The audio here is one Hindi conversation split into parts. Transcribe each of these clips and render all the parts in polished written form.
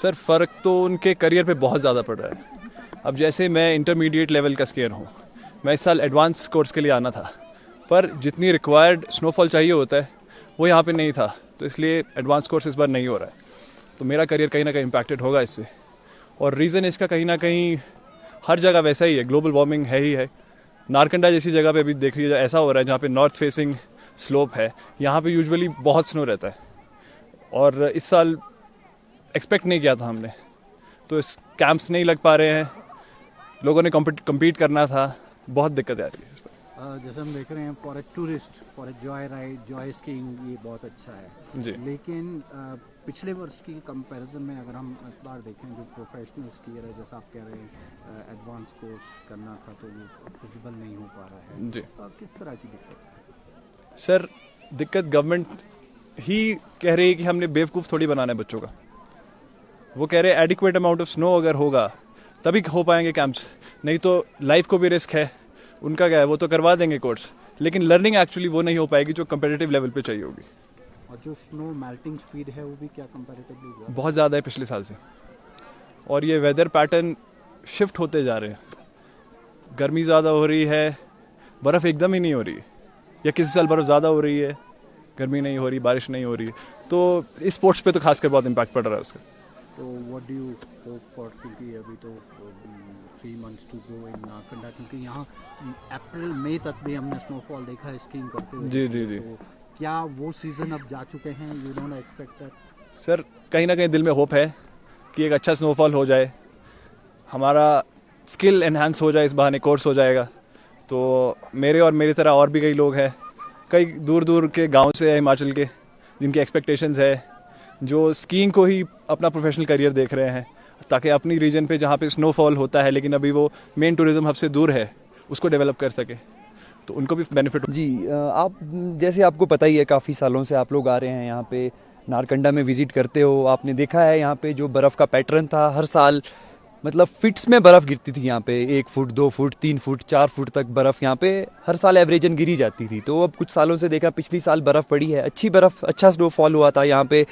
सर फ़र्क तो उनके करियर पे बहुत ज़्यादा पड़ रहा है। अब जैसे मैं इंटरमीडिएट लेवल का स्कीयर हूँ, मैं इस साल एडवांस कोर्स के लिए आना था, पर जितनी रिक्वायर्ड स्नोफॉल चाहिए होता है वो यहाँ पे नहीं था, तो इसलिए एडवांस कोर्स इस बार नहीं हो रहा है। तो मेरा करियर कहीं ना कहीं इम्पैक्टेड होगा इससे। और रीज़न इसका कहीं ना कहीं हर जगह वैसा ही है, ग्लोबल वार्मिंग है ही है। नारकंडा जैसी जगह पे भी देखिए ऐसा हो रहा है, जहाँ पे नॉर्थ फेसिंग स्लोप है, यहाँ पे यूजुअली बहुत स्नो रहता है और इस साल एक्सपेक्ट नहीं किया था हमने, तो इस कैंप्स नहीं लग पा रहे हैं, लोगों ने कम्पीट करना था, बहुत दिक्कत आ रही है इस पर। जैसे हम देख रहे हैं for a tourist, for a joy ride, Joy skiing, ये बहुत अच्छा है जी। लेकिन पिछले वर्ष की कंपैरिजन में अगर हम इस बार देखें, जो प्रोफेशनल स्कीयर है, जैसा आप कह रहे हैं एडवांस कोर्स करना था तो वो पॉसिबल नहीं हो पा रहा है जी। किस तरह की दिक्कत है? सर दिक्कत गवर्नमेंट ही कह रही है कि हमने बेवकूफ़ थोड़ी बनाना है बच्चों का। वो कह रहे हैं एडिक्वेट अमाउंट ऑफ स्नो अगर होगा तभी हो पाएंगे कैंप्स, नहीं तो लाइफ को भी रिस्क है। उनका क्या है, वो तो करवा देंगे कोर्स, लेकिन लर्निंग एक्चुअली वो नहीं हो पाएगी जो कंपेटिटिव लेवल पे चाहिए होगी। और जो स्नो मेल्टिंग स्पीड है वो भी क्या कंपैरेटिवली बहुत ज़्यादा है पिछले साल से, और ये वेदर पैटर्न शिफ्ट होते जा रहे हैं। गर्मी ज़्यादा हो रही है, बर्फ़ एकदम ही नहीं हो रही है, या किसी साल बर्फ़ ज़्यादा हो रही है, गर्मी नहीं हो रही, बारिश नहीं हो रही है, तो इस स्पोर्ट्स पे तो खासकर बहुत इम्पैक्ट पड़ रहा है उसका। तो what do you hope for, क्योंकि अभी तो 3 मंथ्स टू गो इन नारकंडा, क्योंकि यहाँ अप्रैल मई तक भी हमने स्नोफॉल देखा है स्कीइंग करते हुए। जी जी जी। तो क्या वो सीजन अब जा चुके हैं? You don't expect that? Sir कहीं ना कहीं दिल में होप है कि एक अच्छा स्नोफॉल हो जाए, हमारा स्किल एनहांस हो जाए, इस बहाने कोर्स हो जाएगा। तो मेरे और मेरी तरह और भी कई लोग हैं, कई दूर दूर के गांव से है हिमाचल के, जिनकी एक्सपेक्टेशंस है, जो स्कीइंग को ही अपना प्रोफेशनल करियर देख रहे हैं, ताकि अपनी रीजन पे जहाँ पे स्नोफॉल होता है लेकिन अभी वो मेन टूरिज्म हब से दूर है, उसको डेवलप कर सके, तो उनको भी बेनिफिट। जी आप जैसे आपको पता ही है, काफ़ी सालों से आप लोग आ रहे हैं यहाँ पे, नारकंडा में विज़िट करते हो, आपने देखा है यहाँ पे जो बर्फ़ का पैटर्न था हर साल, मतलब फिट्स में बर्फ़ गिरती थी यहाँ पे, 1 फुट 2 फुट 3 फुट 4 फुट तक बर्फ़ यहाँ पे हर साल एवरेजन गिरी जाती थी। तो अब कुछ सालों से देखा, पिछली साल बर्फ़ पड़ी है, अच्छी बर्फ़, अच्छा स्नोफॉल हुआ था यहाँ पे।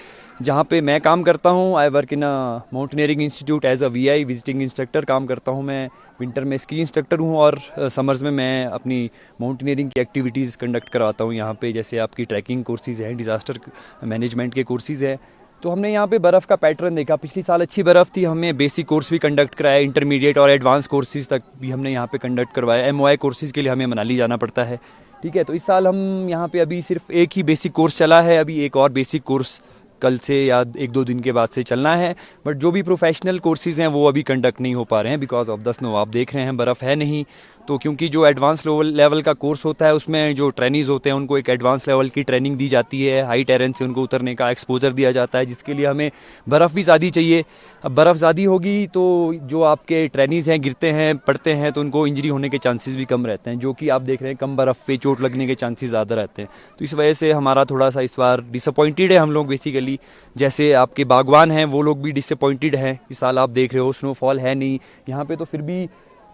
जहाँ पे मैं काम करता हूँ, I work in a mountaineering institute as a VI visiting instructor काम करता हूँ मैं। विंटर में स्की इंस्ट्रक्टर हूँ और समर्स में मैं अपनी माउंटेनियरिंग की एक्टिविटीज़ कंडक्ट करवाता हूँ यहाँ पे, जैसे आपकी ट्रैकिंग कोर्सेज़ हैं, डिज़ास्टर मैनेजमेंट के कोर्सेज़ हैं। तो हमने यहाँ पे बर्फ़ का पैटर्न देखा, पिछली साल अच्छी बर्फ़ थी, हमें बेसिक कोर्स भी कंडक्ट कराया, इंटरमीडिएट और एडवांस कोर्सेज़ तक भी हमने यहाँ पे कंडक्ट करवाया। MOI कोर्सेज़ के लिए हमें मनाली जाना पड़ता है, ठीक है। तो इस साल हम यहाँ पे अभी सिर्फ एक ही बेसिक कोर्स चला है, अभी एक और बेसिक कोर्स कल से या 1-2 दिन के बाद से चलना है। बट जो भी प्रोफेशनल कोर्सेज़ हैं वो अभी कंडक्ट नहीं हो पा रहे हैं बिकॉज ऑफ द स्नो। आप देख रहे हैं बर्फ़ है नहीं, तो क्योंकि जो एडवांस लेवल का कोर्स होता है उसमें जो ट्रेनीज होते हैं उनको एक एडवांस लेवल की ट्रेनिंग दी जाती है, हाई टेरेन से उनको उतरने का एक्सपोजर दिया जाता है, जिसके लिए हमें बर्फ़ भी ज़्यादा चाहिए। अब बर्फ़ ज़्यादा होगी तो जो आपके ट्रेनीज हैं, गिरते हैं, पड़ते हैं, तो उनको इंजरी होने के चांसेस भी कम रहते हैं, जो कि आप देख रहे हैं कम बर्फ़ पे चोट लगने के चांसेस ज़्यादा रहते हैं। तो इस वजह से हमारा थोड़ा सा इस बार डिसअपॉइंटेड है हम लोग बेसिकली। जैसे आपके बागवान हैं वो लोग भी डिसअपॉइंटेड हैं, इस साल आप देख रहे हो स्नोफॉल है नहीं यहाँ पे, तो फिर भी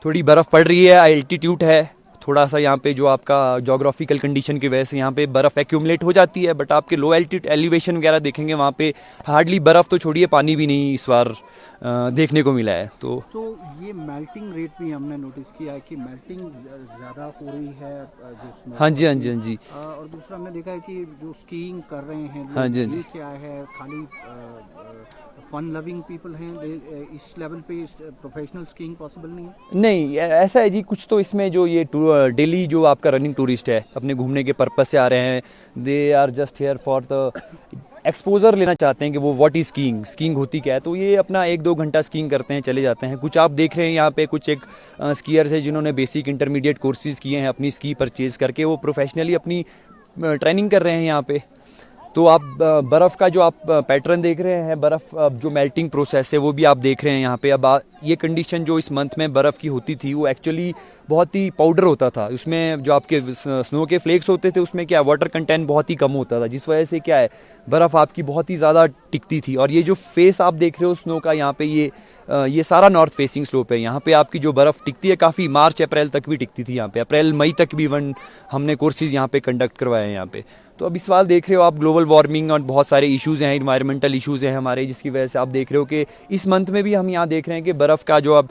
थोड़ी बर्फ़ पड़ रही है, एल्टीट्यूड है थोड़ा सा यहाँ पे, जो आपका जोग्राफिकल कंडीशन की वजह से यहाँ पे बर्फ़ एक्यूमुलेट हो जाती है। बट आपके लो एल्टीट्यूड एलिवेशन वगैरह देखेंगे वहाँ पे हार्डली बर्फ़ तो छोड़िए पानी भी नहीं इस बार देखने को मिला है। तो ये मेल्टिंग रेट भी हमने नोटिस किया है कि मेल्टिंग ज़्यादा हो रही है जिसमें। हाँ जी, हाँ जी, हाँ जी। और दूसरा हमने देखा है कि जो स्कीइंग कर रहे हैं हाँ जी, हाँ जी। ये क्या है, खाली फन लविंग पीपल हैं, इस लेवल पे प्रोफेशनल स्कीइंग पॉसिबल नहीं है? नहीं ऐसा है जी, कुछ तो इसमें जो ये डेली जो आपका रनिंग टूरिस्ट है अपने घूमने के पर्पस से आ रहे हैं, they are just here for the exposure लेना चाहते हैं कि वो व्हाट इज स्कीइंग, स्कीइंग होती क्या है, तो ये अपना 1-2 घंटा स्कीइंग करते हैं चले जाते हैं। कुछ आप देख रहे हैं यहाँ पे कुछ एक स्कीयर्स है जिन्होंने बेसिक इंटरमीडिएट कोर्सेज किए हैं, अपनी स्की परचेज करके वो प्रोफेशनली अपनी ट्रेनिंग कर रहे हैं यहाँ पे। तो आप बर्फ़ का जो आप पैटर्न देख रहे हैं, बर्फ़ जो मेल्टिंग प्रोसेस है वो भी आप देख रहे हैं यहाँ पे। अब ये कंडीशन जो इस मंथ में बर्फ़ की होती थी वो एक्चुअली बहुत ही पाउडर होता था, उसमें जो आपके स्नो के फ्लेक्स होते थे उसमें क्या वाटर कंटेंट बहुत ही कम होता था, जिस वजह से क्या है बर्फ़ आपकी बहुत ही ज़्यादा टिकती थी। और ये जो फेस आप देख रहे हो स्नो का यहाँ पे ये सारा नॉर्थ फेसिंग स्लोप है। यहाँ पे आपकी जो बर्फ़ टिकती है काफ़ी मार्च अप्रैल तक भी टिकती थी, यहाँ पे अप्रैल मई तक भी हमने कोर्सेज यहाँ पे कंडक्ट करवाए हैं यहाँ पे। तो अब इस साल देख रहे हो आप ग्लोबल वार्मिंग और बहुत सारे इश्यूज़ हैं, इन्वायरमेंटल इश्यूज़ हैं हमारे, जिसकी वजह से आप देख रहे हो कि इस मंथ में भी हम यहाँ देख रहे हैं कि बर्फ़ का जो अब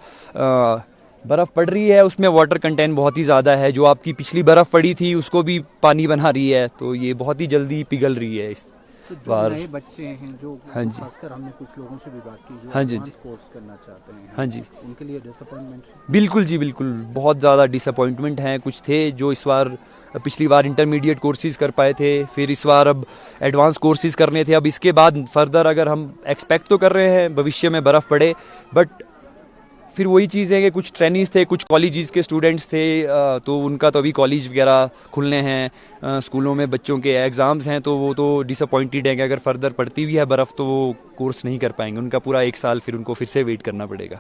बर्फ़ पड़ रही है उसमें वाटर कंटेंट बहुत ही ज़्यादा है। जो आपकी पिछली बर्फ़ पड़ी थी उसको भी पानी बना रही है, तो ये बहुत ही जल्दी पिघल रही है इस तो जो बार। नए बच्चे हैं जो हाँ जी। खासकर हमने कुछ लोगों से भी बात की जो हाँ जी, एडवांस जी। कोर्स करना चाहते हैं, हाँ जी। उनके लिए डिसअपॉइंटमेंट। बिल्कुल जी, बिल्कुल बहुत ज़्यादा डिसअपॉइंटमेंट हैं। कुछ थे जो इस बार पिछली बार इंटरमीडिएट कोर्सेज़ कर पाए थे, फिर इस बार अब एडवांस कोर्सेज़ करने थे। अब इसके बाद फर्दर अगर हम एक्सपेक्ट तो कर रहे हैं भविष्य में बर्फ़ पड़े, बट फिर वही चीज़ है कि कुछ ट्रेनिंग्स थे, कुछ कॉलेजेस के स्टूडेंट्स थे, तो उनका तो अभी कॉलेज वगैरह खुलने हैं, स्कूलों में बच्चों के एग्ज़ाम्स हैं, तो वो तो डिसअपॉइंटेड है कि अगर फर्दर पड़ती भी है बर्फ़ तो वो कोर्स नहीं कर पाएंगे। उनका पूरा 1 साल फिर उनको फिर से वेट करना पड़ेगा।